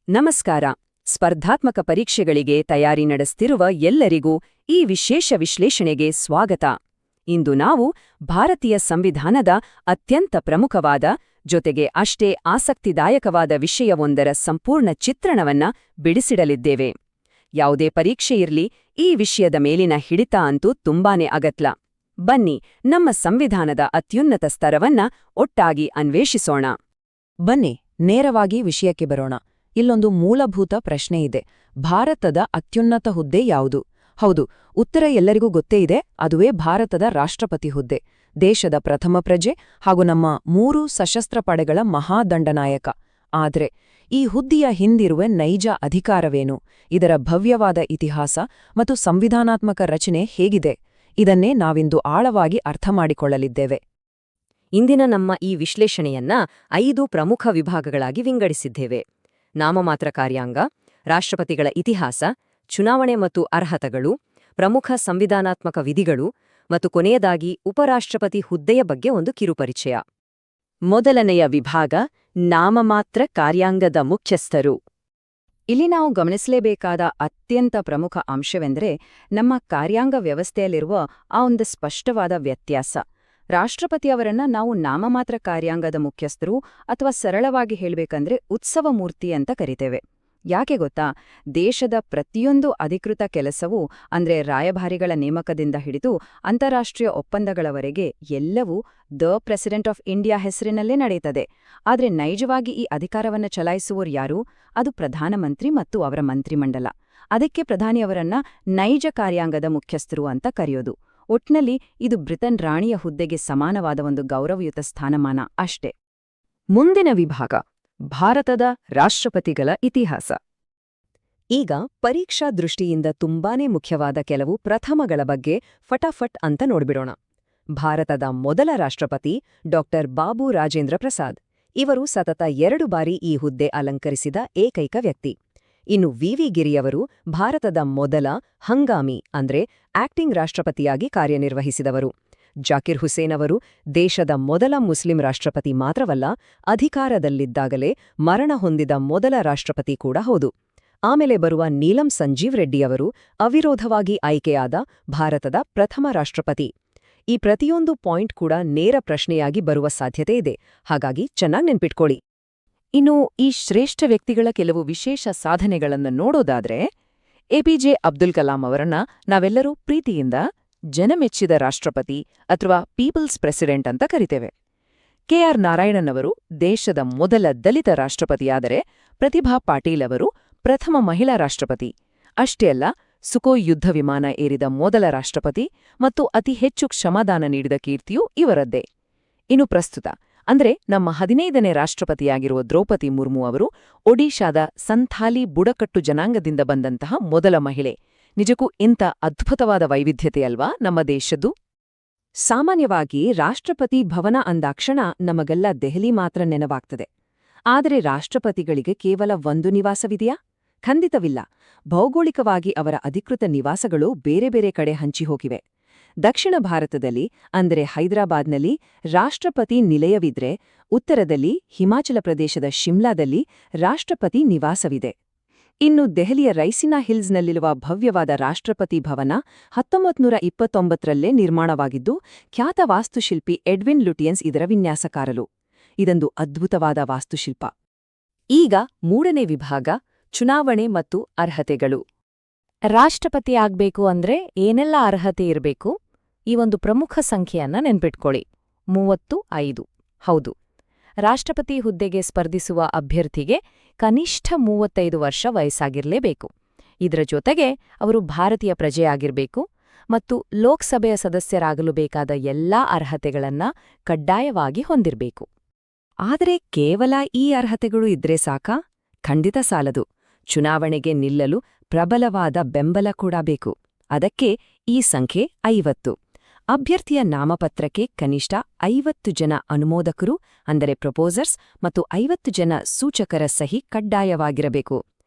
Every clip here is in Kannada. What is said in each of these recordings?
ನಮಸ್ಕಾರ. ಸ್ಪರ್ಧಾತ್ಮಕ ಪರೀಕ್ಷೆಗಳಿಗೆ ತಯಾರಿ ನಡೆಸ್ತಿರುವ ಎಲ್ಲರಿಗೂ ಈ ವಿಶೇಷ ವಿಶ್ಲೇಷಣೆಗೆ ಸ್ವಾಗತ. ಇಂದು ನಾವು ಭಾರತೀಯ ಸಂವಿಧಾನದ ಅತ್ಯಂತ ಪ್ರಮುಖವಾದ ಜೊತೆಗೆ ಅಷ್ಟೇ ಆಸಕ್ತಿದಾಯಕವಾದ ವಿಷಯವೊಂದರ ಸಂಪೂರ್ಣ ಚಿತ್ರಣವನ್ನ ಬಿಡಿಸಿಡಲಿದ್ದೇವೆ. ಯಾವುದೇ ಪರೀಕ್ಷೆಯಿರ್ಲಿ, ಈ ವಿಷಯದ ಮೇಲಿನ ಹಿಡಿತ ಅಂತೂ ತುಂಬಾನೇ ಅಗತ್ಯ. ಬನ್ನಿ, ನಮ್ಮ ಸಂವಿಧಾನದ ಅತ್ಯುನ್ನತ ಸ್ತರವನ್ನ ಒಟ್ಟಾಗಿ ಅನ್ವೇಷಿಸೋಣ. ಬನ್ನಿ, ನೇರವಾಗಿ ವಿಷಯಕ್ಕೆ ಬರೋಣ. ಇಲ್ಲೊಂದು ಮೂಲಭೂತ ಪ್ರಶ್ನೆ ಇದೆ. ಭಾರತದ ಅತ್ಯುನ್ನತ ಹುದ್ದೆ ಯಾವುದು? ಹೌದು, ಉತ್ತರ ಎಲ್ಲರಿಗೂ ಗೊತ್ತೇ ಇದೆ. ಅದುವೇ ಭಾರತದ ರಾಷ್ಟ್ರಪತಿ ಹುದ್ದೆ. ದೇಶದ ಪ್ರಥಮ ಪ್ರಜೆ ಹಾಗೂ ನಮ್ಮ 3 ಸಶಸ್ತ್ರ ಪಡೆಗಳ ಮಹಾದಂಡನಾಯಕ. ಆದ್ರೆ ಈ ಹುದ್ದೆಯ ಹಿಂದಿರುವ ನೈಜ ಅಧಿಕಾರವೇನು? ಇದರ ಭವ್ಯವಾದ ಇತಿಹಾಸ ಮತ್ತು ಸಂವಿಧಾನಾತ್ಮಕ ರಚನೆ ಹೇಗಿದೆ? ಇದನ್ನೇ ನಾವಿಂದು ಆಳವಾಗಿ ಅರ್ಥಮಾಡಿಕೊಳ್ಳಲಿದ್ದೇವೆ. ಇಂದಿನ ನಮ್ಮ ಈ ವಿಶ್ಲೇಷಣೆಯನ್ನ 5 ಪ್ರಮುಖ ವಿಭಾಗಗಳಾಗಿ ವಿಂಗಡಿಸಿದ್ದೇವೆ. ನಾಮಮಾತ್ರ ಕಾರ್ಯಾಂಗ, ರಾಷ್ಟ್ರಪತಿಗಳ ಇತಿಹಾಸ, ಚುನಾವಣೆ ಮತ್ತು ಅರ್ಹತೆಗಳು, ಪ್ರಮುಖ ಸಂವಿಧಾನಾತ್ಮಕ ವಿಧಿಗಳು ಮತ್ತು ಕೊನೆಯದಾಗಿ ಉಪರಾಷ್ಟ್ರಪತಿ ಹುದ್ದೆಯ ಬಗ್ಗೆ ಒಂದು ಕಿರುಪರಿಚಯ. ಮೊದಲನೆಯ ವಿಭಾಗ, ನಾಮಮಾತ್ರ ಕಾರ್ಯಾಂಗದ ಮುಖ್ಯಸ್ಥರು. ಇಲ್ಲಿ ನಾವು ಗಮನಿಸಲೇಬೇಕಾದ ಅತ್ಯಂತ ಪ್ರಮುಖ ಅಂಶವೆಂದರೆ ನಮ್ಮ ಕಾರ್ಯಾಂಗ ವ್ಯವಸ್ಥೆಯಲ್ಲಿರುವ ಆ ಒಂದು ಸ್ಪಷ್ಟವಾದ ವ್ಯತ್ಯಾಸ. ರಾಷ್ಟ್ರಪತಿಯವರನ್ನ ನಾವು ನಾಮಮಾತ್ರ ಕಾರ್ಯಾಂಗದ ಮುಖ್ಯಸ್ಥರು ಅಥವಾ ಸರಳವಾಗಿ ಹೇಳಬೇಕಂದ್ರೆ ಉತ್ಸವ ಮೂರ್ತಿ ಅಂತ ಕರಿತೇವೆ. ಯಾಕೆ ಗೊತ್ತಾ? ದೇಶದ ಪ್ರತಿಯೊಂದು ಅಧಿಕೃತ ಕೆಲಸವೂ ಅಂದ್ರೆ ರಾಯಭಾರಿಗಳ ನೇಮಕದಿಂದ ಹಿಡಿದು ಅಂತಾರಾಷ್ಟ್ರೀಯ ಒಪ್ಪಂದಗಳವರೆಗೆ ಎಲ್ಲವೂ ದ ಪ್ರೆಸಿಡೆಂಟ್ ಆಫ್ ಇಂಡಿಯಾ ಹೆಸರಿನಲ್ಲೇ ನಡೆಯುತ್ತದೆ. ಆದರೆ ನೈಜವಾಗಿ ಈ ಅಧಿಕಾರವನ್ನು ಚಲಾಯಿಸುವವರು ಯಾರು? ಅದು ಪ್ರಧಾನಮಂತ್ರಿ ಮತ್ತು ಅವರ ಮಂತ್ರಿಮಂಡಲ. ಅದಕ್ಕೆ ಪ್ರಧಾನಿಯವರನ್ನ ನೈಜ ಕಾರ್ಯಾಂಗದ ಮುಖ್ಯಸ್ಥರು ಅಂತ ಕರೆಯೋದು. ಒಟ್ನಲ್ಲಿ ಇದು ಬ್ರಿಟನ್ ರಾಣಿಯ ಹುದ್ದೆಗೆ ಸಮಾನವಾದ ಒಂದು ಗೌರವಯುತ ಸ್ಥಾನಮಾನ ಅಷ್ಟೇ. ಮುಂದಿನ ವಿಭಾಗ, ಭಾರತದ ರಾಷ್ಟ್ರಪತಿಗಳ ಇತಿಹಾಸ. ಈಗ ಪರೀಕ್ಷಾ ದೃಷ್ಟಿಯಿಂದ ತುಂಬಾನೇ ಮುಖ್ಯವಾದ ಕೆಲವು ಪ್ರಥಮಗಳ ಬಗ್ಗೆ ಫಟಾಫಟ್ ಅಂತ ನೋಡ್ಬಿಡೋಣ. ಭಾರತದ ಮೊದಲ ರಾಷ್ಟ್ರಪತಿ ಡಾ. ಬಾಬು ರಾಜೇಂದ್ರ ಪ್ರಸಾದ್. ಇವರು ಸತತ 2 ಬಾರಿ ಈ ಹುದ್ದೆ ಅಲಂಕರಿಸಿದ ಏಕೈಕ ವ್ಯಕ್ತಿ. ಇನ್ನು ವಿ ಗಿರಿಯವರು ಭಾರತದ ಮೊದಲ ಹಂಗಾಮಿ ಅಂದ್ರೆ ಆಕ್ಟಿಂಗ್ ರಾಷ್ಟ್ರಪತಿಯಾಗಿ ಕಾರ್ಯನಿರ್ವಹಿಸಿದವರು. ಜಾಕಿರ್ ಹುಸೇನ್ ಅವರು ದೇಶದ ಮೊದಲ ಮುಸ್ಲಿಂ ರಾಷ್ಟ್ರಪತಿ ಮಾತ್ರವಲ್ಲ, ಅಧಿಕಾರದಲ್ಲಿದ್ದಾಗಲೇ ಮರಣ ಹೊಂದಿದ ಮೊದಲ ರಾಷ್ಟ್ರಪತಿ ಕೂಡ ಹೌದು. ಆಮೇಲೆ ಬರುವ ನೀಲಂ ಸಂಜೀವ್ ರೆಡ್ಡಿಯವರು ಅವಿರೋಧವಾಗಿ ಆಯ್ಕೆಯಾದ ಭಾರತದ ಪ್ರಥಮ ರಾಷ್ಟ್ರಪತಿ. ಈ ಪ್ರತಿಯೊಂದು ಪಾಯಿಂಟ್ ಕೂಡ ನೇರ ಪ್ರಶ್ನೆಯಾಗಿ ಬರುವ ಸಾಧ್ಯತೆ ಇದೆ, ಹಾಗಾಗಿ ಚೆನ್ನಾಗಿ ನೆನ್ಪಿಟ್ಕೊಳ್ಳಿ. ಇನ್ನು ಈ ಶ್ರೇಷ್ಠ ವ್ಯಕ್ತಿಗಳ ಕೆಲವು ವಿಶೇಷ ಸಾಧನೆಗಳನ್ನು ನೋಡೋದಾದ್ರೆ, ಎಪಿಜೆ ಅಬ್ದುಲ್ ಕಲಾಂ ಅವರನ್ನ ನಾವೆಲ್ಲರೂ ಪ್ರೀತಿಯಿಂದ ಜನಮೆಚ್ಚಿದ ರಾಷ್ಟ್ರಪತಿ ಅಥವಾ ಪೀಪಲ್ಸ್ ಪ್ರೆಸಿಡೆಂಟ್ ಅಂತ ಕರಿತೇವೆ. ಕೆಆರ್ ನಾರಾಯಣನ್ ಅವರು ದೇಶದ ಮೊದಲ ದಲಿತ ರಾಷ್ಟ್ರಪತಿಯಾದರೆ, ಪ್ರತಿಭಾ ಪಾಟೀಲ್ ಅವರು ಪ್ರಥಮ ಮಹಿಳಾ ರಾಷ್ಟ್ರಪತಿ. ಅಷ್ಟೇ ಅಲ್ಲ, ಸುಖೋಯ್ ಯುದ್ಧ ವಿಮಾನ ಏರಿದ ಮೊದಲ ರಾಷ್ಟ್ರಪತಿ ಮತ್ತು ಅತಿ ಹೆಚ್ಚು ಕ್ಷಮಾದಾನ ನೀಡಿದ ಕೀರ್ತಿಯೂ ಇವರದ್ದೇ. ಇನ್ನು ಪ್ರಸ್ತುತ ಅಂದ್ರೆ ನಮ್ಮ 15ನೇ ರಾಷ್ಟ್ರಪತಿಯಾಗಿರುವ ದ್ರೌಪದಿ ಮುರ್ಮು ಅವರು ಒಡಿಶಾದ ಸಂಥಾಲಿ ಬುಡಕಟ್ಟು ಜನಾಂಗದಿಂದ ಬಂದಂತಹ ಮೊದಲ ಮಹಿಳೆ. ನಿಜಕ್ಕೂ ಇಂಥ ಅದ್ಭುತವಾದ ವೈವಿಧ್ಯತೆಯಲ್ವಾ ನಮ್ಮ ದೇಶದ್ದು? ಸಾಮಾನ್ಯವಾಗಿ ರಾಷ್ಟ್ರಪತಿ ಭವನ ಅಂದಾಕ್ಷಣ ನಮಗೆಲ್ಲ ದೆಹಲಿ ಮಾತ್ರ ನೆನವಾಗ್ತದೆ. ಆದರೆ ರಾಷ್ಟ್ರಪತಿಗಳಿಗೆ ಕೇವಲ ಒಂದು ನಿವಾಸವಿದೆಯಾ? ಖಂಡಿತವಿಲ್ಲ. ಭೌಗೋಳಿಕವಾಗಿ ಅವರ ಅಧಿಕೃತ ನಿವಾಸಗಳು ಬೇರೆ ಬೇರೆ ಕಡೆ ಹಂಚಿಹೋಗಿವೆ. ದಕ್ಷಿಣ ಭಾರತದಲ್ಲಿ ಅಂದರೆ ಹೈದರಾಬಾದ್ನಲ್ಲಿ ರಾಷ್ಟ್ರಪತಿ ನಿಲಯವಿದ್ರೆ, ಉತ್ತರದಲ್ಲಿ ಹಿಮಾಚಲ ಪ್ರದೇಶದ ಶಿಮ್ಲಾದಲ್ಲಿ ರಾಷ್ಟ್ರಪತಿ ನಿವಾಸವಿದೆ. ಇನ್ನು ದೆಹಲಿಯ ರೈಸಿನಾ ಹಿಲ್ಸ್ನಲ್ಲಿರುವ ಭವ್ಯವಾದ ರಾಷ್ಟ್ರಪತಿ ಭವನ 1929ರಲ್ಲೇ ನಿರ್ಮಾಣವಾಗಿದ್ದು, ಖ್ಯಾತ ವಾಸ್ತುಶಿಲ್ಪಿ ಎಡ್ವಿನ್ ಲುಟಿಯನ್ಸ್ ಇದರ ವಿನ್ಯಾಸಕಾರರು. ಇದೊಂದು ಅದ್ಭುತವಾದ ವಾಸ್ತುಶಿಲ್ಪ. ಈಗ 3ನೇ ವಿಭಾಗ, ಚುನಾವಣೆ ಮತ್ತು ಅರ್ಹತೆಗಳು. ರಾಷ್ಟ್ರಪತಿ ಆಗ್ಬೇಕು ಅಂದ್ರೆ ಏನೆಲ್ಲ ಅರ್ಹತೆ ಇರಬೇಕು? ಈ ಒಂದು ಪ್ರಮುಖ ಸಂಖ್ಯೆಯನ್ನ ನೆನ್ಪಿಟ್ಕೊಳ್ಳಿ, 35. ಹೌದು, ರಾಷ್ಟ್ರಪತಿ ಹುದ್ದೆಗೆ ಸ್ಪರ್ಧಿಸುವ ಅಭ್ಯರ್ಥಿಗೆ ಕನಿಷ್ಠ 35 ವರ್ಷ ವಯಸ್ಸಾಗಿರ್ಲೇಬೇಕು. ಇದರ ಜೊತೆಗೆ ಅವರು ಭಾರತೀಯ ಪ್ರಜೆಯಾಗಿರ್ಬೇಕು ಮತ್ತು ಲೋಕಸಭೆಯ ಸದಸ್ಯರಾಗಲು ಬೇಕಾದ ಎಲ್ಲಾ ಅರ್ಹತೆಗಳನ್ನ ಕಡ್ಡಾಯವಾಗಿ ಹೊಂದಿರಬೇಕು. ಆದರೆ ಕೇವಲ ಈ ಅರ್ಹತೆಗಳು ಇದ್ರೆ ಸಾಕಾ? ಖಂಡಿತ ಸಾಲದು. ಚುನಾವಣೆಗೆ ನಿಲ್ಲಲು ಪ್ರಬಲವಾದ ಬೆಂಬಲ ಕೂಡ ಬೇಕು. ಅದಕ್ಕೆ ಈ ಸಂಖ್ಯೆ 50. ಅಭ್ಯರ್ಥಿಯ ನಾಮಪತ್ರಕ್ಕೆ ಕನಿಷ್ಠ 50 ಜನ ಅನುಮೋದಕರು ಅಂದರೆ ಪ್ರಪೋಸರ್ಸ್ ಮತ್ತು 50 ಜನ ಸೂಚಕರ ಸಹಿ ಕಡ್ಡಾಯವಾಗಿರಬೇಕು.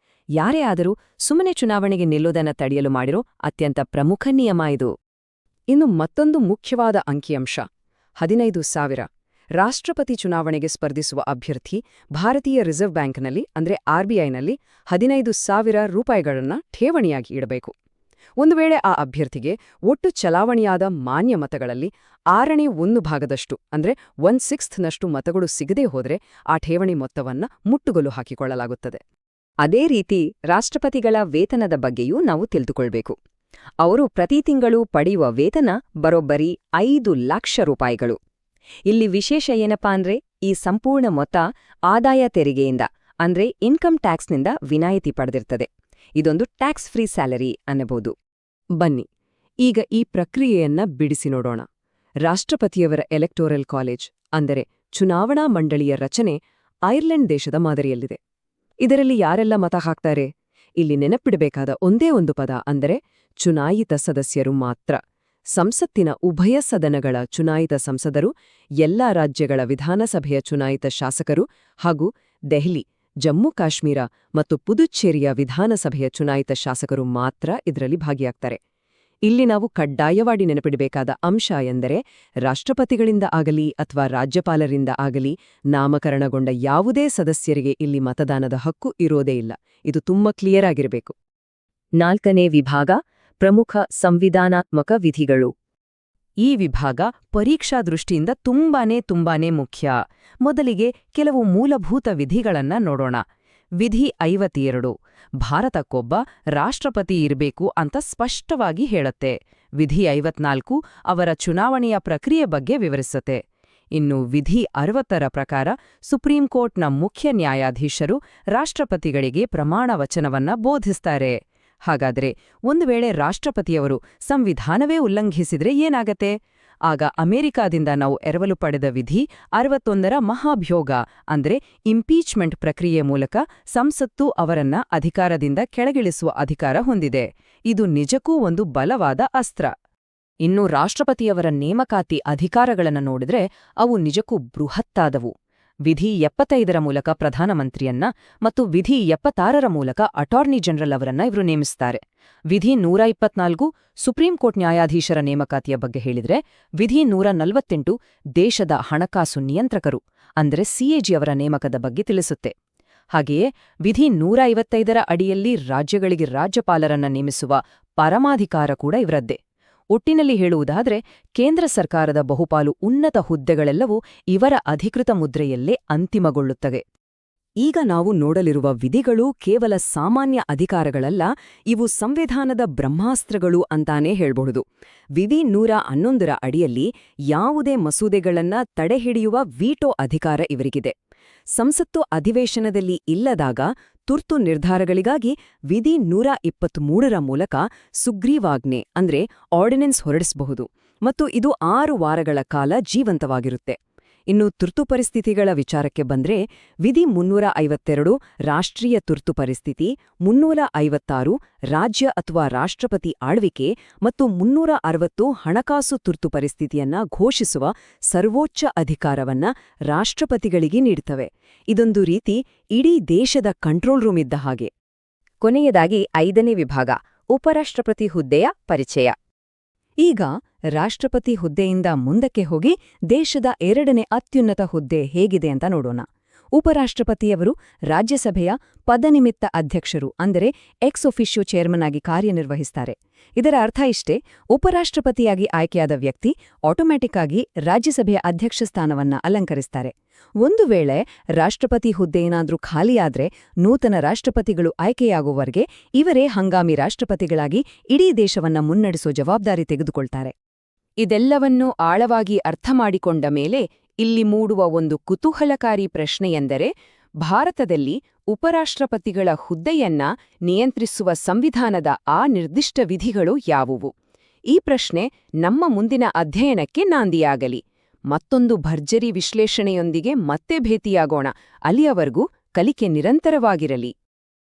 ಯಾರೇ ಆದರೂ ಸುಮ್ಮನೆ ಚುನಾವಣೆಗೆ ನಿಲ್ಲೋದನ್ನ ತಡೆಯಲು ಮಾಡಿರೋ ಅತ್ಯಂತ ಪ್ರಮುಖ ನಿಯಮ ಇದು. ಇನ್ನು ಮತ್ತೊಂದು ಮುಖ್ಯವಾದ ಅಂಕಿಅಂಶ 15,000. ರಾಷ್ಟ್ರಪತಿ ಚುನಾವಣೆಗೆ ಸ್ಪರ್ಧಿಸುವ ಅಭ್ಯರ್ಥಿ ಭಾರತೀಯ ರಿಸರ್ವ್ ಬ್ಯಾಂಕ್ನಲ್ಲಿ ಅಂದ್ರೆ RBIನಲ್ಲಿ 15,000 ರೂಪಾಯಿಗಳನ್ನು ಠೇವಣಿಯಾಗಿ ಇಡಬೇಕು. ಒಂದು ವೇಳೆ ಆ ಅಭ್ಯರ್ಥಿಗೆ ಒಟ್ಟು ಚಲಾವಣೆಯಾದ ಮಾನ್ಯ ಮತಗಳಲ್ಲಿ 1/6 ಅಂದ್ರೆ 1/6 ಮತಗಳು ಸಿಗದೇ ಹೋದ್ರೆ ಆ ಠೇವಣಿ ಮೊತ್ತವನ್ನ ಮುಟ್ಟುಗೋಲು ಹಾಕಿಕೊಳ್ಳಲಾಗುತ್ತದೆ. ಅದೇ ರೀತಿ ರಾಷ್ಟ್ರಪತಿಗಳ ವೇತನದ ಬಗ್ಗೆಯೂ ನಾವು ತಿಳಿದುಕೊಳ್ಬೇಕು. ಅವರು ಪ್ರತಿ ತಿಂಗಳು ಪಡೆಯುವ ವೇತನ ಬರೋಬ್ಬರಿ 5 ಲಕ್ಷ ರೂಪಾಯಿಗಳು. ಇಲ್ಲಿ ವಿಶೇಷ ಏನಪ್ಪಾ ಅಂದ್ರೆ ಈ ಸಂಪೂರ್ಣ ಮೊತ್ತ ಆದಾಯ ತೆರಿಗೆಯಿಂದ ಅಂದ್ರೆ ಇನ್ಕಮ್ ಟ್ಯಾಕ್ಸ್ನಿಂದ ವಿನಾಯಿತಿ ಪಡೆದಿರ್ತದೆ. ಇದೊಂದು ಟ್ಯಾಕ್ಸ್ ಫ್ರೀ ಸ್ಯಾಲರಿ ಅನ್ನಬಹುದು. ಬನ್ನಿ ಈಗ ಈ ಪ್ರಕ್ರಿಯೆಯನ್ನ ಬಿಡಿಸಿ ನೋಡೋಣ. ರಾಷ್ಟ್ರಪತಿಯವರ ಎಲೆಕ್ಟೋರಲ್ ಕಾಲೇಜ್ ಅಂದರೆ ಚುನಾವಣಾ ಮಂಡಳಿಯ ರಚನೆ ಐರ್ಲೆಂಡ್ ದೇಶದ ಮಾದರಿಯಲ್ಲಿದೆ. ಇದರಲ್ಲಿ ಯಾರೆಲ್ಲ ಮತ ಹಾಕ್ತಾರೆ? ಇಲ್ಲಿ ನೆನಪಿಡಬೇಕಾದ ಒಂದೇ ಒಂದು ಪದ ಅಂದರೆ ಚುನಾಯಿತ ಸದಸ್ಯರು ಮಾತ್ರ. ಸಂಸತ್ತಿನ ಉಭಯ ಸದನಗಳ ಚುನಾಯಿತ ಸಂಸದರು, ಎಲ್ಲಾ ರಾಜ್ಯಗಳ ವಿಧಾನಸಭೆಯ ಚುನಾಯಿತ ಶಾಸಕರು ಹಾಗೂ ದೆಹಲಿ, ಜಮ್ಮು ಕಾಶ್ಮೀರ ಮತ್ತು ಪುದುಚೇರಿಯ ವಿಧಾನಸಭೆಯ ಚುನಾಯಿತ ಶಾಸಕರು ಮಾತ್ರ ಇದರಲ್ಲಿ ಭಾಗಿಯಾಗ್ತಾರೆ. ಇಲ್ಲಿ ನಾವು ಕಡ್ಡಾಯವಾಗಿ ನೆನಪಿಡಬೇಕಾದ ಅಂಶ ಎಂದರೆ ರಾಷ್ಟ್ರಪತಿಗಳಿಂದ ಆಗಲಿ ಅಥವಾ ರಾಜ್ಯಪಾಲರಿಂದ ಆಗಲಿ ನಾಮಕರಣಗೊಂಡ ಯಾವುದೇ ಸದಸ್ಯರಿಗೆ ಇಲ್ಲಿ ಮತದಾನದ ಹಕ್ಕು ಇರೋದೇ ಇಲ್ಲ. ಇದು ತುಂಬಾ ಕ್ಲಿಯರ್ ಆಗಿರಬೇಕು. 4ನೇ ವಿಭಾಗ ಪ್ರಮುಖ ಸಂವಿಧಾನಾತ್ಮಕ ವಿಧಿಗಳು. ಈ ವಿಭಾಗ ಪರೀಕ್ಷಾ ದೃಷ್ಟಿಯಿಂದ ತುಂಬಾನೇ ಮುಖ್ಯ. ಮೊದಲಿಗೆ ಕೆಲವು ಮೂಲಭೂತ ವಿಧಿಗಳನ್ನ ನೋಡೋಣ. ವಿಧಿ 52 ಭಾರತಕ್ಕೊಬ್ಬ ರಾಷ್ಟ್ರಪತಿ ಇರಬೇಕು ಅಂತ ಸ್ಪಷ್ಟವಾಗಿ ಹೇಳುತ್ತೆ. ವಿಧಿ 54 ಅವರ ಚುನಾವಣೆಯ ಪ್ರಕ್ರಿಯೆ ಬಗ್ಗೆ ವಿವರಿಸುತ್ತೆ. ಇನ್ನು ವಿಧಿ 60ರ ಪ್ರಕಾರ ಸುಪ್ರೀಂ ಕೋರ್ಟ್ನ ಮುಖ್ಯ ನ್ಯಾಯಾಧೀಶರು ರಾಷ್ಟ್ರಪತಿಗಳಿಗೆ ಪ್ರಮಾಣ ವಚನವನ್ನ ಬೋಧಿಸ್ತಾರೆ. ಹಾಗಾದ್ರೆ ಒಂದು ವೇಳೆ ರಾಷ್ಟ್ರಪತಿಯವರು ಸಂವಿಧಾನವೇ ಉಲ್ಲಂಘಿಸಿದ್ರೆ ಏನಾಗತ್ತೆ? ಆಗ ಅಮೆರಿಕಾದಿಂದ ನಾವು ಎರವಲು ಪಡೆದ ವಿಧಿ 61ರ ಮಹಾಭಿಯೋಗ ಅಂದ್ರೆ ಇಂಪೀಚ್ಮೆಂಟ್ ಪ್ರಕ್ರಿಯೆ ಮೂಲಕ ಸಂಸತ್ತು ಅವರನ್ನ ಅಧಿಕಾರದಿಂದ ಕೆಳಗಿಳಿಸುವ ಅಧಿಕಾರ ಹೊಂದಿದೆ. ಇದು ನಿಜಕ್ಕೂ ಒಂದು ಬಲವಾದ ಅಸ್ತ್ರ. ಇನ್ನು ರಾಷ್ಟ್ರಪತಿಯವರ ನೇಮಕಾತಿ ಅಧಿಕಾರಗಳನ್ನು ನೋಡಿದ್ರೆ ಅವು ನಿಜಕ್ಕೂ ಬೃಹತ್ತಾದವು. ವಿಧಿ 75ರ ಮೂಲಕ ಪ್ರಧಾನಮಂತ್ರಿಯನ್ನ ಮತ್ತು ವಿಧಿ 76ರ ಮೂಲಕ ಅಟಾರ್ನಿ ಜನರಲ್ ಅವರನ್ನ ಇವರು ನೇಮಿಸ್ತಾರೆ. ವಿಧಿ 124 ಸುಪ್ರೀಂ ಕೋರ್ಟ್ ನ್ಯಾಯಾಧೀಶರ ನೇಮಕಾತಿಯ ಬಗ್ಗೆ ಹೇಳಿದ್ರೆ, ವಿಧಿ 148 ದೇಶದ ಹಣಕಾಸು ನಿಯಂತ್ರಕರು ಅಂದರೆ CAG ಅವರ ನೇಮಕದ ಬಗ್ಗೆ ತಿಳಿಸುತ್ತೆ. ಹಾಗೆಯೇ ವಿಧಿ 155ರ ಅಡಿಯಲ್ಲಿ ರಾಜ್ಯಗಳಿಗೆ ರಾಜ್ಯಪಾಲರನ್ನ ನೇಮಿಸುವ ಪರಮಾಧಿಕಾರ ಕೂಡ ಇವರದ್ದೇ. ಒಟ್ಟಿನಲ್ಲಿ ಹೇಳುವುದಾದ್ರೆ ಕೇಂದ್ರ ಸರ್ಕಾರದ ಬಹುಪಾಲು ಉನ್ನತ ಹುದ್ದೆಗಳೆಲ್ಲವೂ ಇವರ ಅಧಿಕೃತ ಮುದ್ರೆಯಲ್ಲೇ ಅಂತಿಮಗೊಳ್ಳುತ್ತವೆ. ಈಗ ನಾವು ನೋಡಲಿರುವ ವಿಧಿಗಳು ಕೇವಲ ಸಾಮಾನ್ಯ ಅಧಿಕಾರಗಳಲ್ಲ, ಇವು ಸಂವಿಧಾನದ ಬ್ರಹ್ಮಾಸ್ತ್ರಗಳು ಅಂತಾನೇ ಹೇಳ್ಬಹುದು. ವಿಧಿ 111ರ ಅಡಿಯಲ್ಲಿ ಯಾವುದೇ ಮಸೂದೆಗಳನ್ನ ತಡೆಹಿಡಿಯುವ ವೀಟೋ ಅಧಿಕಾರ ಇವರಿಗಿದೆ. ಸಂಸತ್ತು ಅಧಿವೇಶನದಲ್ಲಿ ಇಲ್ಲದಾಗ ತುರ್ತು ನಿರ್ಧಾರಗಳಿಗಾಗಿ ವಿಧಿ 123ರ ಮೂಲಕ ಸುಗ್ರೀವಾಜ್ಞೆ ಅಂದ್ರೆ ಆರ್ಡಿನೆನ್ಸ್ ಹೊರಡಿಸಬಹುದು ಮತ್ತು ಇದು 6 ವಾರಗಳ ಕಾಲ ಜೀವಂತವಾಗಿರುತ್ತೆ. ಇನ್ನು ತುರ್ತು ಪರಿಸ್ಥಿತಿಗಳ ವಿಚಾರಕ್ಕೆ ಬಂದ್ರೆ ವಿಧಿ 352 ರಾಷ್ಟ್ರೀಯ ತುರ್ತು ಪರಿಸ್ಥಿತಿ, 356 ರಾಜ್ಯ ಅಥವಾ ರಾಷ್ಟ್ರಪತಿ ಆಳ್ವಿಕೆ ಮತ್ತು 360 ಹಣಕಾಸು ತುರ್ತು ಪರಿಸ್ಥಿತಿಯನ್ನ ಘೋಷಿಸುವ ಸರ್ವೋಚ್ಚ ಅಧಿಕಾರವನ್ನ ರಾಷ್ಟ್ರಪತಿಗಳಿಗೆ ನೀಡುತ್ತವೆ. ಇದೊಂದು ರೀತಿ ಇಡೀ ದೇಶದ ಕಂಟ್ರೋಲ್ ರೂಮ್ ಇದ್ದ ಹಾಗೆ. ಕೊನೆಯದಾಗಿ 5ನೇ ವಿಭಾಗ ಉಪರಾಷ್ಟ್ರಪತಿ ಹುದ್ದೆಯ ಪರಿಚಯ. ಈಗ ರಾಷ್ಟ್ರಪತಿ ಹುದ್ದೆಯಿಂದ ಮುಂದಕ್ಕೆ ಹೋಗಿ ದೇಶದ 2ನೇ ಅತ್ಯುನ್ನತ ಹುದ್ದೆ ಹೇಗಿದೆ ಅಂತ ನೋಡೋಣ. ಉಪರಾಷ್ಟ್ರಪತಿಯವರು ರಾಜ್ಯಸಭೆಯ ಪದನಿಮಿತ್ತ ಅಧ್ಯಕ್ಷರು ಅಂದರೆ ಎಕ್ಸ್ ಒಫಿಷಿಯೋ ಚೇರ್ಮನ್ ಆಗಿ ಕಾರ್ಯನಿರ್ವಹಿಸ್ತಾರೆ. ಇದರ ಅರ್ಥ ಇಷ್ಟೇ, ಉಪರಾಷ್ಟ್ರಪತಿಯಾಗಿ ಆಯ್ಕೆಯಾದ ವ್ಯಕ್ತಿ ಆಟೋಮ್ಯಾಟಿಕ್ ಆಗಿ ರಾಜ್ಯಸಭೆಯ ಅಧ್ಯಕ್ಷ ಸ್ಥಾನವನ್ನ ಅಲಂಕರಿಸ್ತಾರೆ. ಒಂದು ವೇಳೆ ರಾಷ್ಟ್ರಪತಿ ಹುದ್ದೆ ಏನಾದ್ರೂ ಖಾಲಿಯಾದ್ರೆ ನೂತನ ರಾಷ್ಟ್ರಪತಿಗಳು ಆಯ್ಕೆಯಾಗುವವರೆಗೆ ಇವರೇ ಹಂಗಾಮಿ ರಾಷ್ಟ್ರಪತಿಗಳಾಗಿ ಇಡೀ ದೇಶವನ್ನ ಮುನ್ನಡೆಸೋ ಜವಾಬ್ದಾರಿ ತೆಗೆದುಕೊಳ್ತಾರೆ. ಇದೆಲ್ಲವನ್ನೂ ಆಳವಾಗಿ ಅರ್ಥ ಮಾಡಿಕೊಂಡ ಮೇಲೆ ಇಲ್ಲಿ ಮೂಡುವ ಒಂದು ಕುತೂಹಲಕಾರಿ ಪ್ರಶ್ನೆಯೆಂದರೆ, ಭಾರತದಲ್ಲಿ ಉಪರಾಷ್ಟ್ರಪತಿಗಳ ಹುದ್ದೆಯನ್ನ ನಿಯಂತ್ರಿಸುವ ಸಂವಿಧಾನದ ಆ ನಿರ್ದಿಷ್ಟ ವಿಧಿಗಳು ಯಾವುವು? ಈ ಪ್ರಶ್ನೆ ನಮ್ಮ ಮುಂದಿನ ಅಧ್ಯಯನಕ್ಕೆ ನಾಂದಿಯಾಗಲಿ. ಮತ್ತೊಂದು ಭರ್ಜರಿ ವಿಶ್ಲೇಷಣೆಯೊಂದಿಗೆ ಮತ್ತೆ ಭೇಟಿಯಾಗೋಣ. ಅಲ್ಲಿಯವರೆಗೂ ಕಲಿಕೆ ನಿರಂತರವಾಗಿರಲಿ.